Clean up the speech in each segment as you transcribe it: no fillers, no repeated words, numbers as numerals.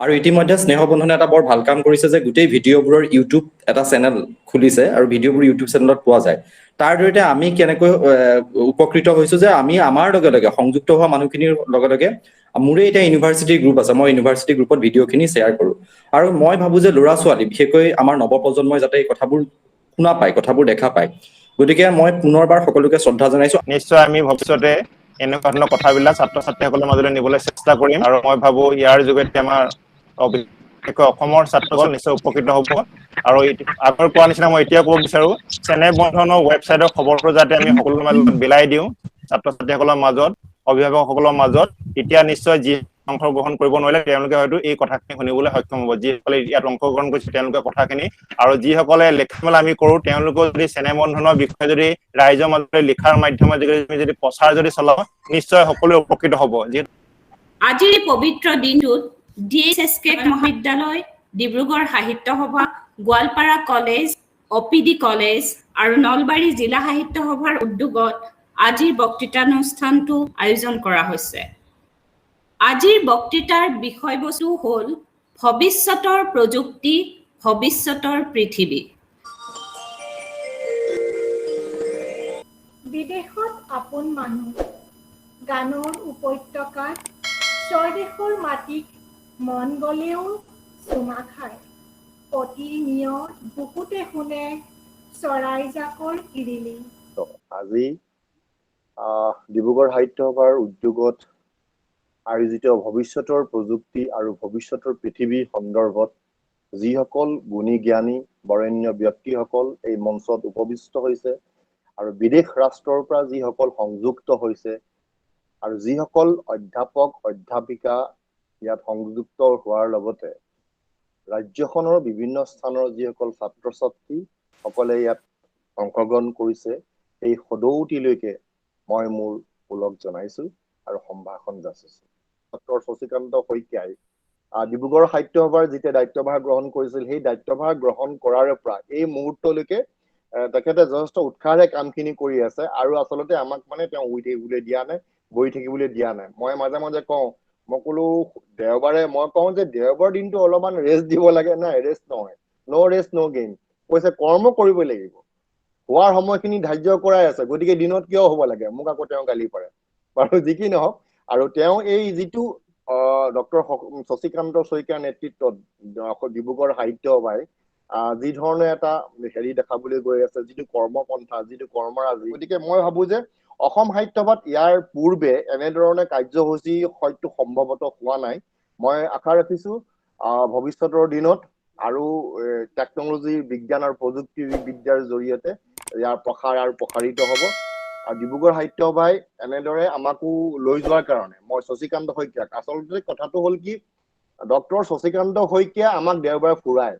আৰু ইতিমধ্যে স্নেহবন্ধনে এটা বৰ ভাল কাম কৰিছে যে গোটেই ভিডিঅ'বোৰৰ ইউটিউব এটা চেনেল খুলিছে আৰু ভিডিঅ'বোৰ ইউটিউব চেনেলত পোৱা যায়। তাৰ জৰিয়তে আমি কেনেকৈ উপকৃত হৈছো যে আমি আমাৰ লগে লগে সংযুক্ত হোৱা মানুহখিনিৰ লগে লগে মোৰে এতিয়া ইউনিভাৰ্চিটিৰ গ্ৰুপ আছে, মই ইউনিভাৰ্চিটি গ্ৰুপত ভিডিঅ'খিনি শ্বেয়াৰ কৰোঁ। আৰু মই ভাবোঁ যে ল'ৰা ছোৱালী বিশেষকৈ আমাৰ নৱপ্ৰজন্মই যাতে এই কথাবোৰ শুনা পায়, কথাবোৰ দেখা পায়। গতিকে মই পুনৰবাৰ সকলোকে শ্ৰদ্ধা জনাইছো। নিশ্চয় আমি ভৱিষ্যতে এনেকুৱা ধৰণৰ কথাবিলাক ছাত্ৰ ছাত্ৰীসকলৰ মাজলৈ নিবলৈ চেষ্টা কৰিম, আৰু মই ভাবোঁ ইয়াৰ যোগেদি আমাৰ অসমৰ ছাত্ৰসকল নিশ্চয় উপকৃত হ'ব। আৰু আগৰ কোৱা নিচিনা মই এতিয়া ক'ব বিচাৰোঁ, স্নেহবন্ধনৰ ৱেবছাইটৰ খবৰটো যাতে আমি সকলোৰে মাজত বিলাই দিওঁ ছাত্ৰ ছাত্ৰীসকলৰ মাজত, অভিভাৱকসকলৰ মাজত, তেতিয়া নিশ্চয় যি অংশগ্ৰহণ কৰিব নোৱাৰিলে তেওঁলোকে হয়তো এই কথাখিনি শুনিবলৈ সক্ষম হ'ব। যিসকলে ইয়াত অংশগ্ৰহণ কৰিছে তেওঁলোকে কথাখিনি, আৰু যিসকলে লেখা মেলা আমি কৰোঁ তেওঁলোকেও যদি স্নেহবন্ধনৰ বিষয়ে যদি ৰাইজৰ মাজলৈ লিখাৰ মাধ্যমে যদি প্ৰচাৰ যদি চলাওঁ, নিশ্চয় সকলোৱে উপকৃত হ'ব। আজিৰ এই পবিত্ৰ দিনটোত DSSK মহাবিদ্যালয়, ডিব্ৰুগড় সাহিত্য সভা, গোৱালপাৰা কলেজ, OPD কলেজ আৰু নলবাৰী জিলা সাহিত্য সভাৰ উদ্যোগত আজিৰ বক্তৃতানুষ্ঠানটো আয়োজন কৰা হৈছে। আজিৰ বক্তৃতাৰ বিষয়বস্তু হ'ল ভৱিষ্যতৰ প্ৰযুক্তি, ভৱিষ্যতৰ পৃথিৱী। বিদেশত আপোন মানুহ, গানৰ উপত্যকাত স্বদেশৰ মাটিক মন গলেও চুমা খায়। প্ৰতিনিয়ত বুকুতে শুনে চৰাই জাকৰ কিৰিলি। আজি ডিব্ৰুগড় সাহিত্য সভাৰ উদ্যোগত আয়োজিত ভৱিষ্যতৰ প্ৰযুক্তি আৰু ভৱিষ্যতৰ পৃথিৱী সন্দৰ্ভত যিসকল গুণী জ্ঞানী বৰেণ্য ব্যক্তিসকল এই মঞ্চত উপবিষ্ট হৈছে, আৰু বিদেশ ৰাষ্ট্ৰৰ পৰা যিসকল সংযুক্ত হৈছে, আৰু যিসকল অধ্যাপক অধ্যাপিকা ইয়াত সংযুক্ত হোৱাৰ লগতে ৰাজ্যখনৰ বিভিন্ন স্থানৰ যিসকল ছাত্ৰ ছাত্ৰী সকলে ইয়াত অংশগ্ৰহণ কৰিছে, এই সদৌতিলৈকে মই মোৰ ওলগ জনাইছো আৰু সম্ভাষণ যাচিছো। ডক্টৰ শশীকান্ত শইকীয়াই ডিব্ৰুগড় সাহিত্য সভাৰ যেতিয়া দায়িত্বভাৰ গ্ৰহণ কৰিছিল, সেই দায়িত্বভাৰ গ্ৰহণ কৰাৰ পৰা এই মুহূৰ্তলৈকে তেখেতে যথেষ্ট উৎসাহেৰে কামখিনি কৰি আছে, আৰু আচলতে আমাক মানে তেওঁ শুই থাকিবলৈ দিয়া নাই, বহি থাকিবলৈ দিয়া নাই। মই মাজে মাজে কওঁ, মই ক'লো দেওবাৰে, মই কওঁ যে দেওবাৰ দিনটো অলপমান ৰেষ্ট দিব লাগে। নাই, ৰেষ্ট নহয়, ন' ৰেষ্ট ন' গেইন। কৈছে কৰ্ম কৰিব লাগিব, হোৱাৰ সময়খিনি ধাৰ্য কৰাই আছে, গতিকে দিনত কিয় হ'ব লাগে, মোক আকৌ তেওঁ গালি পাৰে। বাৰু যি কি নহওক, আৰু তেওঁ এই যিটো ডক্টৰ শশীকান্ত শইকীয়াৰ নেতৃত্বত ডিব্ৰুগড় সাহিত্য সভাই যি ধৰণে এটা হেৰি দেখাবলৈ গৈ আছে, যিটো কৰ্মপন্থা, যিটো কৰ্মৰাজি, গতিকে মই ভাবো যে অসম সাহিত্য সভাত ইয়াৰ পূৰ্বে এনেধৰণে কাৰ্যসূচী হয়তো সম্ভৱতঃ হোৱা নাই। মই আশা ৰাখিছো ভৱিষ্যতৰ দিনত আৰু টেকনলজি, বিজ্ঞান আৰু প্ৰযুক্তিবিদ্যাৰ জৰিয়তে ইয়াৰ প্ৰসাৰ আৰু প্ৰসাৰিত হ'ব। আৰু ডিব্ৰুগড় সাহিত্য সভাই এনেদৰে আমাকো লৈ যোৱাৰ কাৰণে মই শশীকান্ত শইকীয়াক, আচলতে কথাটো হ'ল কি, ডক্টৰ শশীকান্ত শইকীয়া আমাক দেওবাৰে ফুৰায়,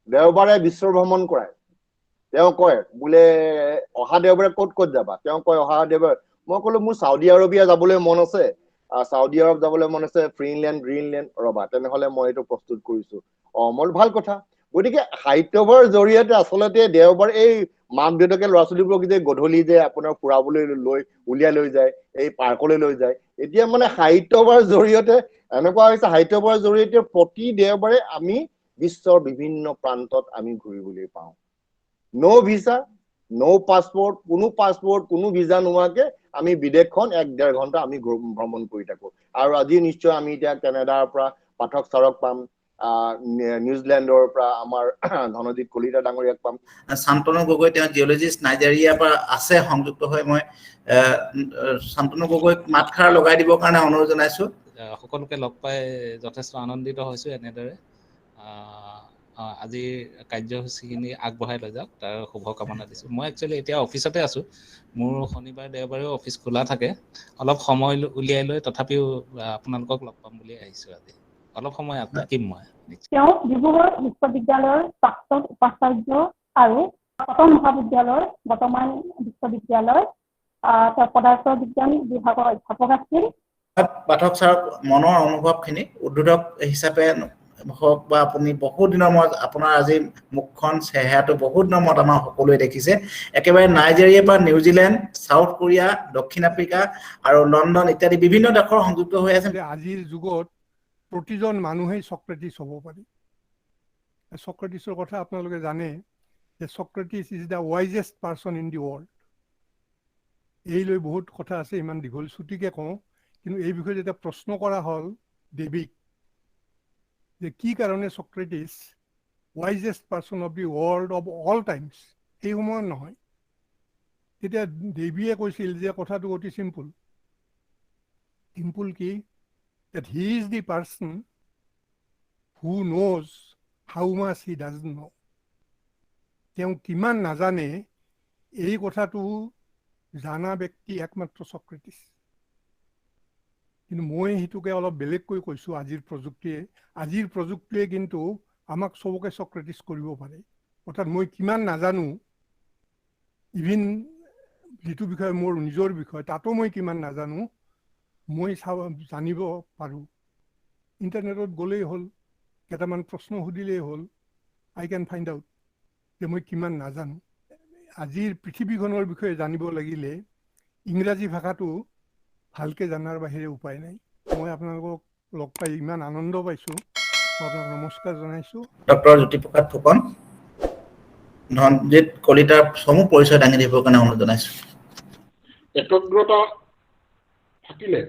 দেওবাৰে বিশ্ব ভ্ৰমণ কৰায়। তেওঁ কয় বোলে অহা দেওবাৰে ক'ত ক'ত যাবা, তেওঁ কয় অহা দেওবাৰে, মই ক'লো মোৰ চাউদি আৰবিয়া যাবলৈ মন আছে, চাউদি আৰব যাবলৈ মন আছে, ফিনলেণ্ড, গ্ৰীণলেণ্ড, ৰবা তেনেহলে মই এইটো প্ৰস্তুত কৰিছো। মই ভাল কথা। গতিকে সাহিত্য সভাৰ জৰিয়তে আচলতে দেওবাৰ এই মাক দেউতাকে ল'ৰা ছোৱালীবোৰক যে গধূলি যে আপোনাৰ ফুৰাবলৈ উলিয়াই লৈ যায়, এই পাৰ্কলৈ লৈ যায়, এতিয়া মানে সাহিত্য সভাৰ জৰিয়তে এনেকুৱা হৈছে, সাহিত্য সভাৰ জৰিয়তে প্ৰতি দেওবাৰে আমি বিশ্বৰ বিভিন্ন প্ৰান্তত আমি ঘূৰিবলৈ পাওঁ। ন' ভিছা, ন' পাছপৰ্ট, কোনো ভিছা নোহোৱাকে আমি বিদেশখন 1-1.5 ঘণ্টা আমি ভ্ৰমণ কৰি থাকো। আৰু আজি নিশ্চয় আমি এতিয়া কেনেডাৰ পৰা পাঠক ছাৰক পাম, নিউজিলেণ্ডৰ পৰা আমাৰ ধনজিৎ কলিতা ডাঙৰীয়াক পাম, শান্তনু গগৈ, তেওঁ জিঅলজিষ্ট নাইজেৰিয়াৰ পৰা আছে সংযুক্ত হৈ। মই শান্তনু গগৈক মাতষাৰ লগাই দিবৰ কাৰণে অনুৰোধ জনাইছো। সকলোকে লগ পাই যথেষ্ট আনন্দিত হৈছো। এনেদৰে আজি কাৰ্যসূচীখিনি আগবঢ়াই লৈ যাওক, তাৰ শুভকামনা দিছোঁ। মই একচুৱেলি এতিয়া অফিচতে আছোঁ, মোৰ শনিবাৰ দেওবাৰেও অফিচ খোলা থাকে। অলপ সময় উলিয়াই লৈ তথাপিও আপোনালোকক লগ পাম বুলি আহিছোঁ। আজি অলপ সময় থাকিম মই। তেওঁ ডিব্ৰুগড় বিশ্ববিদ্যালয়ৰ প্ৰাক্তন উপাচাৰ্য আৰু কটন মহাবিদ্যালয়ৰ বৰ্তমান বিশ্ববিদ্যালয় তেওঁ পদাৰ্থ বিজ্ঞান বিভাগৰ অধ্যাপক আছিল। পাঠক ছাৰক মনৰ অনুভৱখিনি উদ্বোধক হিচাপে হওক বা আপুনি বহুত দিনৰ মূৰত আপোনাৰ আজি মুখখন চেহেৰাটো বহুত দিনৰ মূৰত আমাৰ সকলোৱে দেখিছে। একেবাৰে নাইজেৰিয়া পৰা নিউজিলেণ্ড, চাউথ কোৰিয়া, দক্ষিণ আফ্ৰিকা আৰু লণ্ডন ইত্যাদি বিভিন্ন দেশৰ সংযুক্ত হৈ আছে। আজিৰ যুগত প্ৰতিজন মানুহেই সক্ৰেটিছ হ'ব পাৰি। সক্ৰেটিছৰ কথা আপোনালোকে জানে যে Socrates is the wisest person in the world. এই লৈ বহুত কথা আছে, ইমান দীঘল ছুটিকে কওঁ, কিন্তু এই বিষয়ে যেতিয়া প্ৰশ্ন কৰা হ'ল দেৱীক যে কি কাৰণে Socrates wisest person of the world of all times, সেই সময়ত নহয়, তেতিয়া দেৱীয়ে কৈছিল যে কথাটো অতি চিম্পুল। চিম্পুল কি? that he is the person who knows how much he doesn't know. তেওঁ কিমান নাজানে এই কথাটো জানা ব্যক্তি একমাত্ৰ সক্ৰেটিছ। কিন্তু মই সেইটোকে অলপ বেলেগকৈ কৈছোঁ। আজিৰ প্ৰযুক্তিয়ে কিন্তু আমাক চবকে সক্ৰেটিছ কৰিব পাৰে। অৰ্থাৎ মই কিমান নাজানো, ইভিন যিটো বিষয়ে মোৰ নিজৰ বিষয় তাতো মই কিমান নাজানো, মই জানিব পাৰোঁ। ইণ্টাৰনেটত গ'লেই হ'ল, কেইটামান প্ৰশ্ন সুধিলেই হ'ল, আই কেন ফাইণ্ড আউট যে মই কিমান নাজানো। আজিৰ পৃথিৱীখনৰ বিষয়ে জানিব লাগিলে ইংৰাজী ভাষাটো ভালকৈ জনাৰ বাহিৰে উপায় নাই। মই আপোনালোকক লগ পাই ইমান আনন্দ পাইছোঁ, মই আপোনাক নমস্কাৰ জনাইছোঁ। ডক্টৰ জ্যোতিপ্ৰসাদ ফুকন, ধনজিৎ কলিতাৰ সমূহ পৰিচয় দাঙি দিবৰ কাৰণে অনুৰোধ জনাইছোঁ। একাগ্ৰতা থাকিলে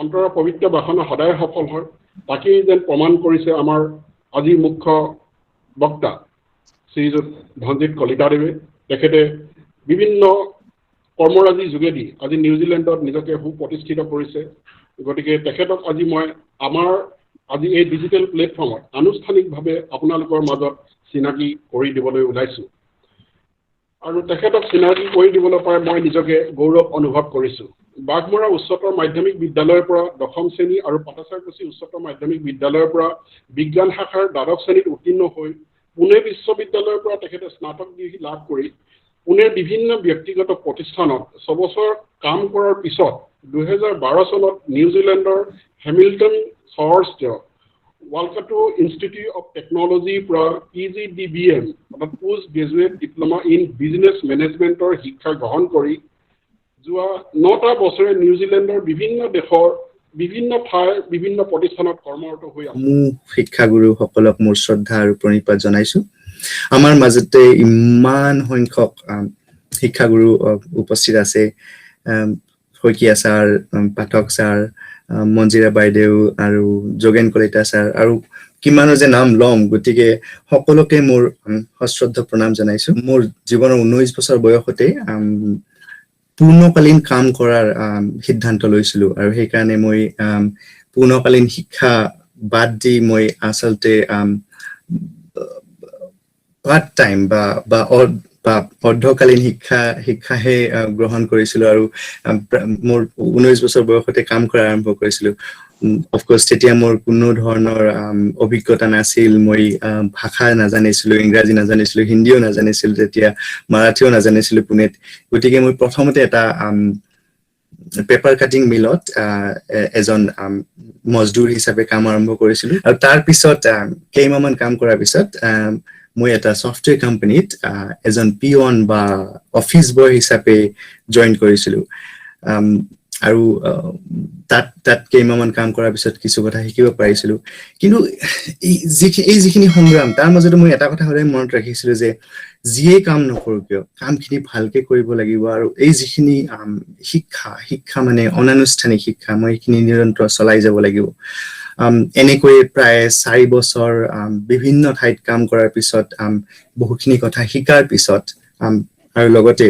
অন্তৰৰ পবিত্ৰ বাসনা সদায় সফল হয়। তাকেই যেন প্ৰমাণ কৰিছে আমাৰ আজিৰ মুখ্য বক্তা শ্ৰীযুত ধনজিৎ কলিতাদেৱে। তেখেতে বিভিন্ন কৰ্মৰাজিৰ যোগেদি আজি নিউজিলেণ্ডত নিজকে সুপ্ৰতিষ্ঠিত কৰিছে। গতিকে তেখেতক আজি মই আজি এই ডিজিটেল প্লেটফৰ্মত আনুষ্ঠানিকভাৱে আপোনালোকৰ মাজত চিনাকি কৰি দিবলৈ ওলাইছোঁ। আৰু তেখেতক চিনাকি কৰি দিবলৈ পাই মই নিজকে গৌৰৱ অনুভৱ কৰিছোঁ। বাঘমৰা উচ্চতৰ মাধ্যমিক বিদ্যালয়ৰ পৰা ১০ম শ্ৰেণী আৰু পাটাচাৰকুছি উচ্চতৰ মাধ্যমিক বিদ্যালয়ৰ পৰা বিজ্ঞান শাখাৰ ১২শ শ্ৰেণীত উত্তীৰ্ণ হৈ পুনে বিশ্ববিদ্যালয়ৰ পৰা তেখেতে স্নাতক ডিগ্ৰী লাভ কৰি পুনেৰ বিভিন্ন ব্যক্তিগত প্ৰতিষ্ঠানত ৬ বছৰ কাম কৰাৰ পিছত ২০১২ চনত নিউজিলেণ্ডৰ হেমিল্টন চহৰস্থ ৱালকাটো ইনষ্টিটিউট অফ টেকনলজিৰ পৰা PGDBM অৰ্থাৎ post graduate diploma in business মেনেজমেণ্টৰ শিক্ষা গ্ৰহণ কৰি যোৱা ৯টা বছৰে নিউজিলেণ্ডৰ বিভিন্ন দেশৰ বিভিন্ন ঠাইৰ বিভিন্ন প্ৰতিষ্ঠানত কৰ্মৰত হৈ আছে। শিক্ষাগুৰুসকলক মোৰ শ্ৰদ্ধা আৰু প্ৰণিপাত জনাইছোঁ। আমাৰ মাজতে ইমান সংখ্যক শিক্ষাগুৰু উপস্থিত আছে। শইকীয়া ছাৰ, পাঠক ছাৰ, মঞ্জিৰা বাইদেউ আৰু যোগেন কলিতা ছাৰ আৰু কিমানো যে নাম ল'ম, গতিকে সকলোকে মোৰ সশ্ৰদ্ধ প্ৰণাম জনাইছোঁ। মোৰ জীৱনৰ 19 বছৰ বয়সতে পূৰ্ণকালীন কাম কৰাৰ সিদ্ধান্ত লৈছিলোঁ আৰু সেইকাৰণে মই পূৰ্ণকালীন শিক্ষা বাদ দি মই আচলতে পাৰ্ট টাইম বা অৰ্ধকালীন শিক্ষাহে গ্ৰহণ কৰিছিলোঁ আৰু মোৰ 19 বছৰ বয়সতে কাম কৰা আৰম্ভ কৰিছিলোঁ। অফক'ৰ্চ তেতিয়া মোৰ কোনো ধৰণৰ অভিজ্ঞতা নাছিল। মই ভাষা নাজানিছিলোঁ, ইংৰাজী নাজানিছিলোঁ, হিন্দীও নাজানিছিলোঁ, তেতিয়া মাৰাঠীও নাজানিছিলোঁ পুনেত। গতিকে মই প্ৰথমতে এটা পেপাৰ কাটিং মিলত এজন মজদুৰ হিচাপে কাম আৰম্ভ কৰিছিলোঁ আৰু তাৰ পিছত কেইমাহমান কাম কৰাৰ পিছত মই এটা ছফ্টৱেৰ কোম্পানীত এজন পিয়ন বা অফিচ বয় হিচাপে জইন কৰিছিলোঁ। আৰু তাত কেইমাহমান কাম কৰাৰ পিছত কিছু কথা শিকিব পাৰিছিলোঁ। কিন্তু এই যিখিনি সংগ্ৰাম, তাৰ মাজতে মই এটা কথা সদায় মনত ৰাখিছিলোঁ যে যিয়ে কাম নকৰোঁ কিয় কামখিনি ভালকে কৰিব লাগিব। আৰু এই যিখিনি শিক্ষা মানে অনানুষ্ঠানিক শিক্ষা, মই এইখিনি নিৰন্তৰ চলাই যাব লাগিব। এনেকৈ প্ৰায় 4 বছৰ বিভিন্ন ঠাইত কাম কৰাৰ পিছত বহুখিনি কথা শিকাৰ পিছত আৰু লগতে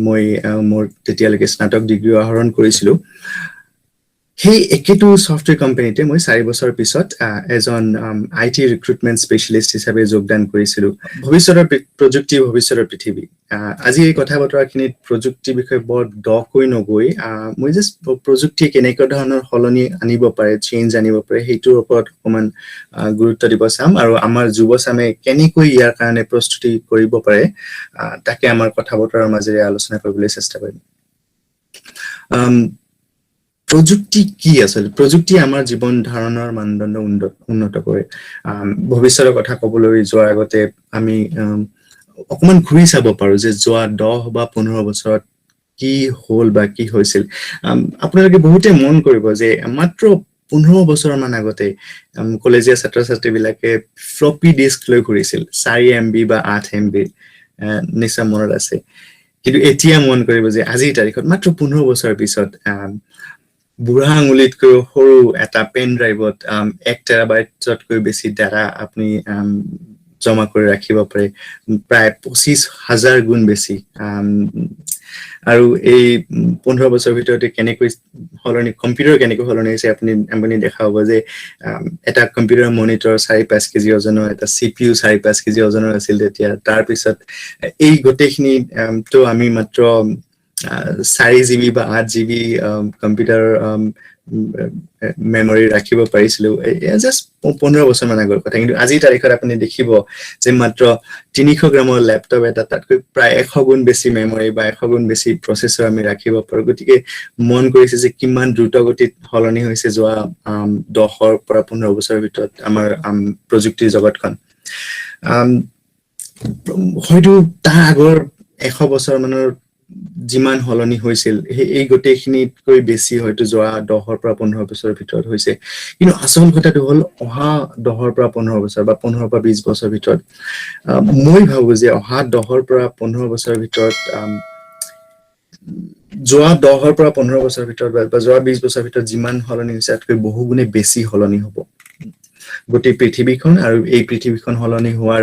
মই মোৰ তেতিয়ালৈকে স্নাতক ডিগ্ৰী আহৰণ কৰিছিলোঁ। সেই একেটো ছফ্টৱেৰ কোম্পানীতে মই 4 বছৰ পিছত এজন IT ৰিক্ৰুটমেণ্ট স্পেচিয়েলিষ্ট হিচাপে যোগদান কৰিছিলোঁ। ভৱিষ্যতৰ প্ৰযুক্তি, ভৱিষ্যতৰ পৃথিৱী। আজি এই কথা বতৰাখিনিত প্ৰযুক্তিৰ বিষয়ে বৰ দকৈ নগৈ মই জাষ্ট প্ৰযুক্তিয়ে কেনেকুৱা ধৰণৰ সলনি আনিব পাৰে, চেঞ্জ আনিব পাৰে, সেইটোৰ ওপৰত অকণমান গুৰুত্ব দিব চাম আৰু আমাৰ যুৱচামে কেনেকৈ ইয়াৰ কাৰণে প্ৰস্তুতি কৰিব পাৰে তাকে আমাৰ কথা বতৰাৰ মাজেৰে আলোচনা কৰিবলৈ চেষ্টা কৰিম। প্ৰযুক্তি কি আচলতে? প্ৰযুক্তি আমাৰ জীৱন ধাৰণৰ মানদণ্ড উন্নত কৰে। ভৱিষ্যতৰ কথা ক'বলৈ যোৱাৰ আগতে আমি অকণমান ঘূৰি চাব পাৰোঁ যে যোৱা 10 বা 15 বছৰত কি হ'ল বা কি হৈছিল। আপোনালোকে বহুতে মন কৰিব যে মাত্ৰ 15 বছৰমান আগতে কলেজীয়া ছাত্ৰ ছাত্ৰীবিলাকে ফ্লপি ডিস্ক লৈ ঘূৰিছিল 4 MB বা 8 MB নিশ্চয় মনত আছে কিন্তু এতিয়া মন কৰিব যে আজিৰ তাৰিখত মাত্ৰ 15 বছৰ পিছত বুঢ়া আঙুলিতকৈ সৰু এটা পেন ড্ৰাইভত 1 টেৰাবাইটতকৈ বেছি ডাটা আপুনি জমা কৰি ৰাখিব পাৰে প্ৰায় 25,000 গুণ বেছি আৰু এই 15 বছৰৰ ভিতৰতে কেনেকৈ হলনি কম্পিউটাৰ কেনেকৈ হলনি হৈছে আপুনি দেখা হ'ব যে এটা কম্পিউটাৰ মনিটৰ 4-5 কেজি ওজনৰ এটা CPU 4-5 কেজি ওজনৰ আছিল তেতিয়া তাৰ পিছত এই গোটেইখিনি তো আমি মাত্ৰ 4 GB বা 8 GB কম্পিউটাৰ মেমৰি ৰাখিব পাৰিছিলো জাস্ট 15 বছৰমান আগৰ কথা কিন্তু আজিৰ তাৰিখত আপুনি দেখিব যে মাত্ৰ 300 গ্ৰামৰ ল্যাপটপ এটা তাতকৈ প্ৰায় 100 গুণ বেছি মেমৰি বা 100 গুণ বেছি প্ৰচেছৰ আমি ৰাখিব পাৰো গতিকে মন কৰিছে যে কিমান দ্ৰুত গতিত হলনি হৈছে যোৱা 10 পৰা 15 বছৰৰ ভিতৰত আমাৰ প্ৰযুক্তিৰ জগতখন হয়তো তাৰ আগৰ 100 বছৰ মানৰ যিমান হলনি হৈছিল এই গোটেইখিনিতকৈ বেছি হয়তো যোৱা 10 পৰা 15 বছৰৰ ভিতৰত হৈছে কিন্তু আচল কথাটো হ'ল অহা 10 পৰা 15 বছৰ বা 15 পৰা 20 বছৰৰ ভিতৰত মই ভাবো যে অহা 10 পৰা 15 বছৰৰ ভিতৰত যোৱা 10 পৰা 15 বছৰৰ ভিতৰত বা যোৱা 20 বছৰৰ ভিতৰত যিমান হলনি হৈছে তাতকৈ বহুগুণে বেছি হলনি হ'ব গোটেই পৃথিৱীখন আৰু এই পৃথিৱীখন হলনি হোৱাৰ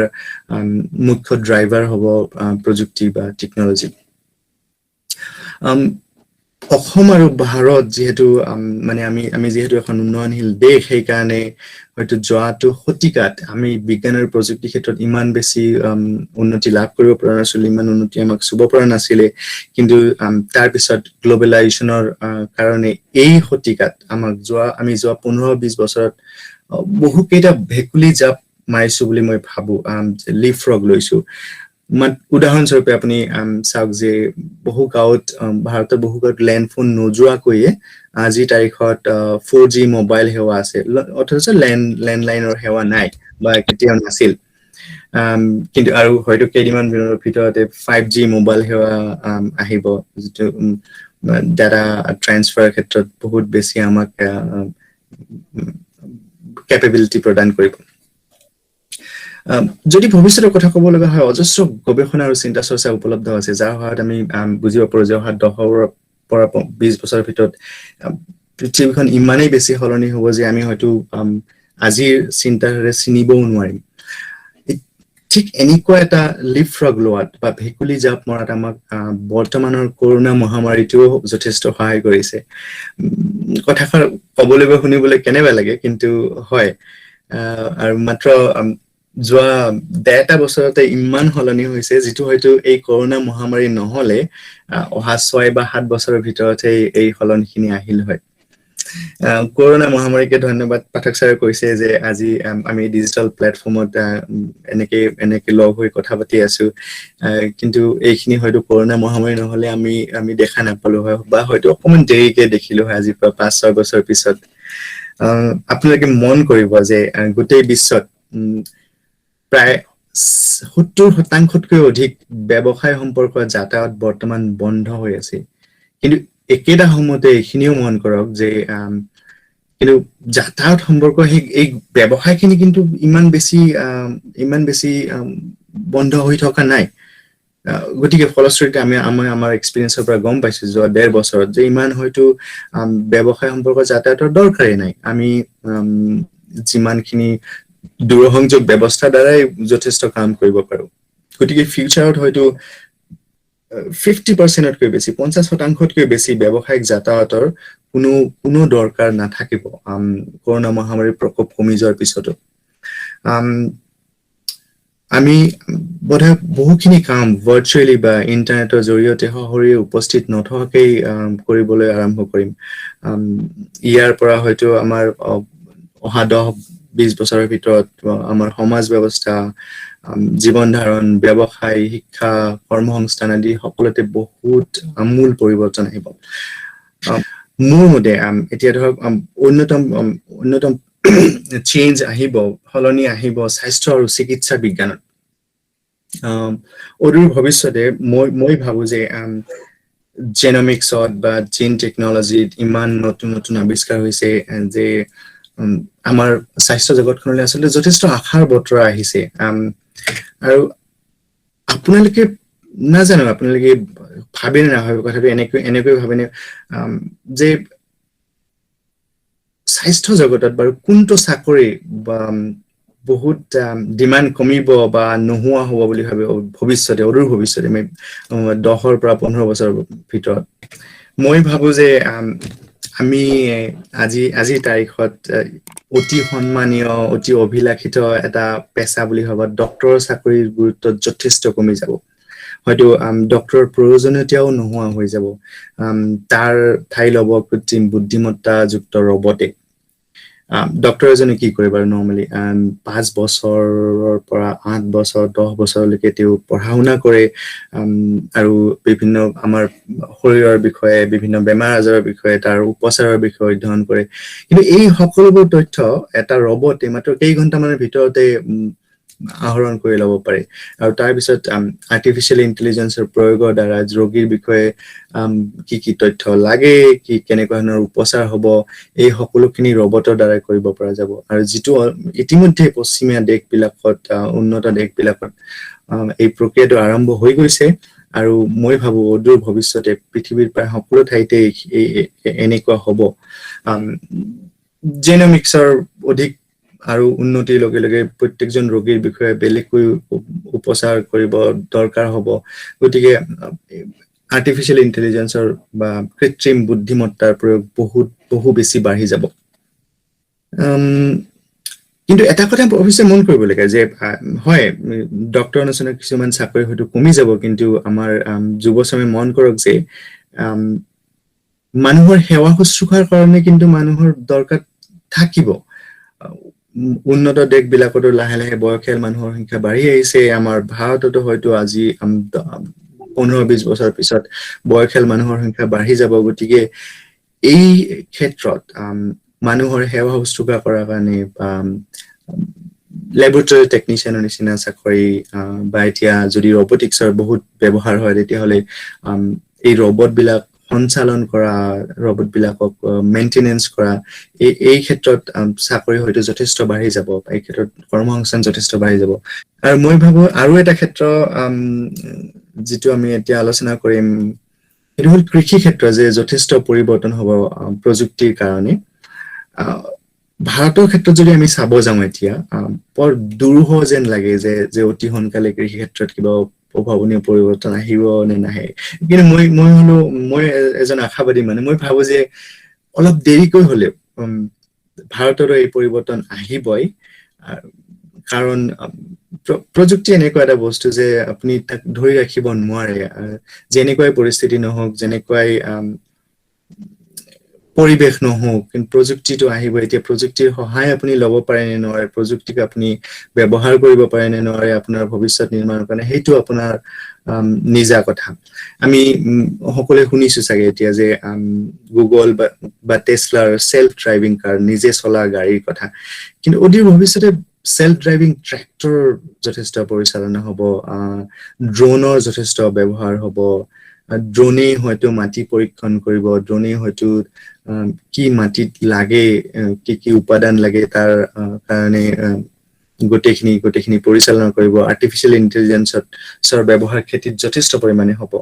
মুখ্য ড্ৰাইভাৰ হ'ব প্ৰযুক্তি বা টেকনলজি অসম আৰু ভাৰত যেহেতু মানে আমি যেহেতু এখন উন্নয়নশীল দেশ সেই কাৰণে হয়তো যোৱাটো শতিকাত আমি বিজ্ঞান আৰু প্ৰযুক্তি ক্ষেত্ৰত ইমান বেছি উন্নতি লাভ কৰিব পৰা নাছিল ইমান উন্নতি আমাক চুব পৰা নাছিলে কিন্তু তাৰ পিছত গ্লোবেলাইজেচনৰ কাৰণে এই শতিকাত আমি যোৱা 15-20 বছৰত বহু কেইটা ভেকুলি জাপ মাৰিছো বুলি মই ভাবো লিপ ফ্ৰগ লৈছো উদাহৰণস্বৰূপে আপুনি চাওক যে বহু গাঁৱত ভাৰতৰ বহু গাঁৱত লেণ্ডফোন নোযোৱাকৈয়ে আজিৰ তাৰিখত 4G মোবাইল সেৱা আছে অথচ লেণ্ডলাইনৰ সেৱা নাই বা কেতিয়াও নাছিল কিন্তু আৰু হয়তো কেইদিনমান ভিতৰতে 5G মোবাইল সেৱা আহিব যিটো ডাটা ট্ৰান্সফাৰৰ ক্ষেত্ৰত বহুত বেছি আমাক কেপেবিলিটি প্ৰদান কৰিব যদি ভৱিষ্যতৰ কথা ক'ব লগা হয় অজস্ৰ গৱেষণা আৰু চিন্তা চৰ্চা উপলব্ধ আছে যাৰ সহায়ত আমি বুজিব পাৰো যে অহা 10 পৰা 20 বছৰৰ ভিতৰত পৃথিৱীখন ইমানেই বেছি হলনি হ'ব যে আমি হয়তো আজিৰ চিন্তাৰে চিনিবও নোৱাৰিম ঠিক এনেকুৱা এটা লিপ ফ্ৰগ লোৱাত বা ভেকুলি জাপ মৰাত আমাক বৰ্তমানৰ কৰোনা মহামাৰীটোও যথেষ্ট সহায় কৰিছে কথাষাৰ ক'বলৈ বা শুনিবলৈ কেনেবা লাগে কিন্তু হয় আৰু মাত্ৰ যোৱা 1.5 বছৰতে ইমান হলনি হৈছে যিটো হয়তো এই কৰোনা মহামাৰী নহলে অহা 6 বা 7 বছৰৰ ভিতৰতে এই হলনিখিনি আহিল হয় কৰোনা মহামাৰীকে ধন্যবাদ পাঠক ছাৰে কৈছে যে আজি আমি ডিজিটেল প্লেটফৰ্মত এনেকে লগ হৈ কথা পাতি আছো কিন্তু এইখিনি হয়তো কৰোনা মহামাৰী নহলে আমি দেখা নাপালো হয় বা হয়তো অকমান দেৰিকে দেখিলো হয় আজি পৰা 5-6 বছৰ পিছত আপোনালোকে মন কৰিব যে গোটেই বিশ্বত প্ৰায় 70% অধিক ব্যৱসায় সম্পৰ্কীয় যাতায়াত বৰ্তমান বন্ধ হৈ আছে কিন্তু একেটা সময়তে এইখিনিও মন কৰক যে কিন্তু যাতায়াত সম্পৰ্কীয় এই ব্যৱসায়খিনি কিন্তু ইমান বেছি বন্ধ হৈ থকা নাই গতিকে ফলস্বৰূপে আমি আমাৰ এক্সপিৰিয়েন্সৰ পৰা গম পাইছো যোৱা 1.5 বছৰত যে ইমান হয়তো ব্যৱসায় সম্পৰ্কীয় যাতায়াতৰ দৰকাৰেই নাই আমি যিমানখিনি দূৰসংযোগ ব্যৱস্থাৰ দ্বাৰাই যথেষ্ট কাম কৰিব পাৰো গতিকে ফিউচাৰত হয়তো 50%তকৈ বেছি 50%তকৈ বেছি ব্যৱসায়িক যাতায়াতৰ কোনো দৰকাৰ নাথাকিব কৰোনা মহামাৰীৰ প্ৰকোপ কমি যোৱাৰ পিছতো আমি বোধহয় বহুখিনি কাম ভাৰ্চুৱেলি বা ইণ্টাৰনেটৰ জৰিয়তে সহজে উপস্থিত নথকাকৈ কৰিবলৈ আৰম্ভ কৰিম ইয়াৰ পৰা হয়তো আমাৰ অহা 10-20 বছৰৰ ভিতৰত আমাৰ সমাজ ব্যৱস্থা জীৱন ধাৰণ ব্যৱসায় শিক্ষা কৰ্মসংস্থান আদি সকলোতে বহুত আমূল পৰিৱৰ্তন আহিব মোৰ মতে এতিয়া ধৰক উন্নতম চেঞ্জ আহিব হলনি আহিব স্বাস্থ্য আৰু চিকিৎসা বিজ্ঞানত অদূৰ ভৱিষ্যতে মই ভাবো যে জেনমিক্সত বা জিন টেকনলজিত ইমান নতুন নতুন আৱিষ্কাৰ হৈছে যে আমাৰ স্বাস্থ্য জগতখনলৈ আচলতে যথেষ্ট আশাৰ বতৰা আহিছে আৰু আপোনালোকে নাজানো আপোনালোকে ভাবে নে নাভাবে কথাটো এনেকৈ ভাবেনে যে স্বাস্থ্য জগতত বাৰু কোনটো চাকৰি বা বহুত ডিমাণ্ড কমিব বা নোহোৱা হ'ব বুলি ভাবে ভৱিষ্যতে অদূৰ ভৱিষ্যতে 10 পৰা 15 বছৰৰ ভিতৰত মই ভাবো যে আমি আজিৰ তাৰিখত অতি সন্মানীয় অতি অভিলাষিত এটা পেছা বুলি ভাবা ডক্টৰৰ চাকৰিৰ গুৰুত্ব যথেষ্ট কমি যাব হয়তো ডক্টৰৰ প্ৰয়োজনীয়তাও নোহোৱা হৈ যাব তাৰ ঠাই ল'ব কৃত্ৰিম বুদ্ধিমত্তা যুক্ত ৰবটে ডক্টৰ এজনে কি কৰে বাৰু নৰ্মেলি 5 বছৰৰ পৰা 8 বছৰ 10 বছৰলৈকে তেওঁ পঢ়া শুনা কৰে আৰু বিভিন্ন আমাৰ শৰীৰৰ বিষয়ে বিভিন্ন বেমাৰ আজাৰৰ বিষয়ে তাৰ উপচাৰৰ বিষয়ে অধ্যয়ন কৰে কিন্তু এই সকলোবোৰ তথ্য এটা ৰবটে মাত্ৰ কেই ঘণ্টামানৰ ভিতৰতে আহৰণ কৰি ল'ব পাৰে আৰু তাৰ পিছত আৰ্টিফিচিয়েল ইন্টেলিজেন্সৰ প্ৰয়োগৰ দ্বাৰা ৰোগীৰ বিষয়ে কি তথ্য লাগে কি কেনেকুৱা ধৰণৰ উপচাৰ হ'ব এই সকলোখিনি ৰবটৰ দ্বাৰা কৰিব পৰা যাব আৰু যিটো ইতিমধ্যে পশ্চিমীয়া দেশবিলাকত উন্নত দেশবিলাকত এই প্ৰক্ৰিয়াটো আৰম্ভ হৈ গৈছে আৰু মই ভাবো অদূৰ ভৱিষ্যতে পৃথিৱীৰ প্ৰায় সকলো ঠাইতে এনেকুৱা হ'ব জেনমিক্সৰ অধিক আৰু উন্নতিৰ লগে লগে প্ৰত্যেকজন ৰোগীৰ বিষয়ে বেলেগকৈ উপচাৰ কৰিব দৰকাৰ হ'ব গতিকে আৰ্টিফিচিয়েল ইন্টেলিজেন্সৰ বা কৃত্ৰিম বুদ্ধিমত্তাৰ প্ৰয়োগ বহু বেছি বাঢ়ি যাব কিন্তু এটা কথা অৱশ্যে মন কৰিব লাগে যে হয় ডক্টৰ নিচিনা কিছুমান চাকৰি হয়তো কমি যাব কিন্তু আমাৰ যুৱচামে মন কৰক যে মানুহৰ সেৱা শুশ্ৰূষাৰ কাৰণে কিন্তু মানুহৰ দৰকাৰ থাকিব উন্নত দেশবিলাকতো লাহে লাহে বয়সীয়াল মানুহৰ সংখ্যা বাঢ়ি আহিছে আমাৰ ভাৰততো হয়তো আজি 15-20 বছৰ পিছত বয়সীয়াল মানুহৰ সংখ্যা বাঢ়ি যাব গতিকে এই ক্ষেত্ৰত মানুহৰ সেৱা শুশ্ৰূষা কৰাৰ কাৰণে ল্যাবৰেটৰী টেকনিচিয়ানৰ নিচিনা চাকৰি বা এতিয়া যদি ৰবটিক্সৰ বহুত ব্যৱহাৰ হয় তেতিয়াহ'লে এই ৰবটবিলাক সঞ্চালন কৰা ৰবটবিলাকক মেইনটেনেন্স কৰা এই ক্ষেত্ৰত চাকৰি হয়তো যথেষ্ট বাঢ়ি যাব এই ক্ষেত্ৰত কৰ্মসংস্থান যথেষ্ট বাঢ়ি যাব আৰু মই ভাবো আৰু এটা ক্ষেত্ৰ যিটো আমি এতিয়া আলোচনা কৰিম সেইটো হ'ল কৃষি ক্ষেত্ৰ যে যথেষ্ট পৰিৱৰ্তন হ'ব প্ৰযুক্তিৰ কাৰণে ভাৰতৰ ক্ষেত্ৰত যদি আমি চাব যাওঁ এতিয়া বৰ দুৰূহ যেন লাগে যে অতি সোনকালে কৃষি ক্ষেত্ৰত কিবা প্ৰভাৱনীয় পৰিৱৰ্তন আহিব নে নাহে কিন্তু মই এজন আশাবাদী মানে মই ভাবো যে অলপ দেৰিকৈ হ'লেও ভাৰতৰো এই পৰিৱৰ্তন আহিবই কাৰণ প্ৰযুক্তি এনেকুৱা এটা বস্তু যে আপুনি তাক ধৰি ৰাখিব নোৱাৰে যেনেকুৱাই পৰিস্থিতি নহওক যেনেকুৱাই পৰিবেশ নহওক কিন্তু প্ৰযুক্তিটো আহিব এতিয়া প্ৰযুক্তিৰ সহায় আপুনি ল'ব পাৰে নে নোৱাৰে প্ৰযুক্তিক আপুনি ব্যৱহাৰ কৰিব পাৰে নে নোৱাৰে আপোনাৰ ভৱিষ্যত নিৰ্মাণৰ কাৰণে সেইটো আপোনাৰ নিজা কথা আমি সকলোৱে শুনিছো চাগে এতিয়া যে গুগল বা টেসলাৰ সেলফ ড্ৰাইভিং কাৰ নিজে চলা গাড়ীৰ কথা কিন্তু অদূৰ ভৱিষ্যতে সেলফ ড্ৰাইভিং ট্ৰেক্টৰ যথেষ্ট পৰিচালনা হ'ব ড্ৰোনৰ যথেষ্ট ব্যৱহাৰ হ'ব ড্ৰোনে হয়তো মাটি পৰীক্ষণ কৰিব ড্ৰোনে হয়তো কি মাটিত লাগে কি উপাদান লাগে তাৰ কাৰণে গোটেইখিনি পৰিচালনা কৰিব আৰ্টিফিচিয়েল ইন্টেলিজেন্সৰ ব্যৱহাৰ খেতিত যথেষ্ট পৰিমাণে হ'ব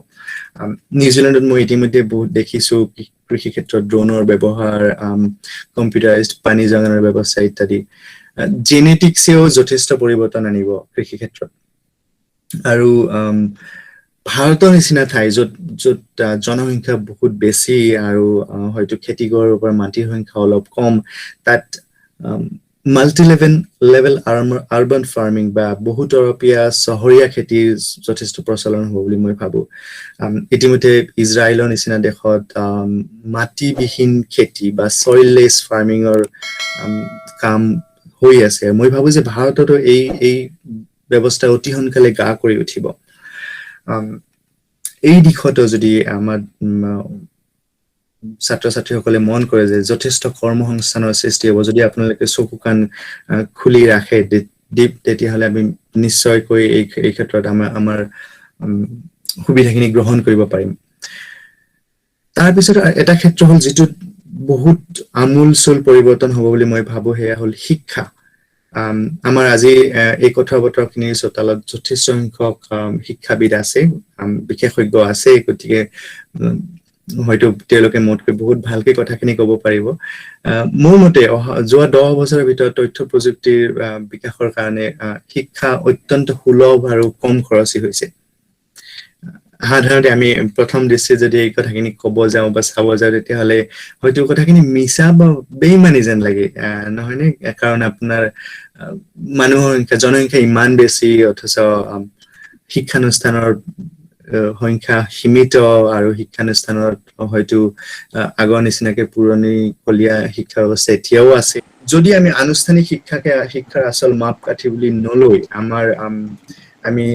নিউজিলেণ্ডত মই ইতিমধ্যে বহুত দেখিছো কৃষি ক্ষেত্ৰত ড্ৰোনৰ ব্যৱহাৰ কম্পিউটাৰাইজড পানী যোগানৰ ব্যৱস্থা ইত্যাদি জেনেটিক্সেও যথেষ্ট পৰিৱৰ্তন আনিব কৃষি ক্ষেত্ৰত আৰু ভাৰতৰ নিচিনা ঠাই য'ত জনসংখ্যা বহুত বেছি আৰু হয়তো খেতি কৰাৰ পৰা মাটিৰ সংখ্যা অলপ কম তাত মাল্টি লেভেল আৰবান ফাৰ্মিং বা বহুতৰপীয়া চহৰীয়া খেতিৰ যথেষ্ট প্ৰচলন হ'ব বুলি মই ভাবো ইতিমধ্যে ইজৰাইলৰ নিচিনা দেশত মাটিবিহীন খেতি বা সইললেছ ফাৰ্মিঙৰ কাম হৈ আছে মই ভাবো যে ভাৰততো এই ব্যৱস্থা অতি সোনকালে গা কৰি উঠিব এই দিশতো যদি আমাৰ ছাত্ৰ ছাত্ৰীসকলে মন কৰে যে যথেষ্ট কৰ্মসংস্থানৰ সৃষ্টি হ'ব যদি আপোনালোকে চকু কাণ খুলি ৰাখে তেতিয়াহ'লে আমি নিশ্চয়কৈ এই ক্ষেত্ৰত আমাৰ সুবিধাখিনি গ্ৰহণ কৰিব পাৰিম তাৰপিছত এটা ক্ষেত্ৰ হ'ল যিটো বহুত আমূলচূল পৰিৱৰ্তন হ'ব বুলি মই ভাবো, সেয়া হ'ল শিক্ষা। আমাৰ আজি এই কথা বতৰাখিনিৰ চোতালত যথেষ্ট সংখ্যক শিক্ষাবিদ আছে, বিশেষজ্ঞ আছে, গতিকে হয়তো তেওঁলোকে মোতকৈ বহুত ভালকে কথাখিনি ক'ব পাৰিব। মোৰ মতে যোৱা 10 বছৰৰ ভিতৰত তথ্য প্ৰযুক্তিৰ বিকাশৰ কাৰণে শিক্ষা অত্যন্ত সুলভ আৰু কম খৰচী হৈছে। সাধাৰণতে আমি প্ৰথম দৃষ্টিত যদি এই কথাখিনি ক'ব যাওঁ বা চাব যাওঁ, তেতিয়াহ'লে হয়তো কথাখিনি মিছা বা বেইমানি যেন লাগে, নহয়নে? কাৰণ আপোনাৰ মানুহৰ সংখ্যা, জনসংখ্যা ইমান বেছি, অথচ শিক্ষানুষ্ঠানৰ সংখ্যা সীমিত, আৰু শিক্ষানুষ্ঠানত হয়তো আগৰ নিচিনাকে পুৰণিকলীয়া শিক্ষা ব্যৱস্থা এতিয়াও আছে। যদি আমি আনুষ্ঠানিক শিক্ষাৰ আচল মাপকাঠি বুলি নলৈ আমি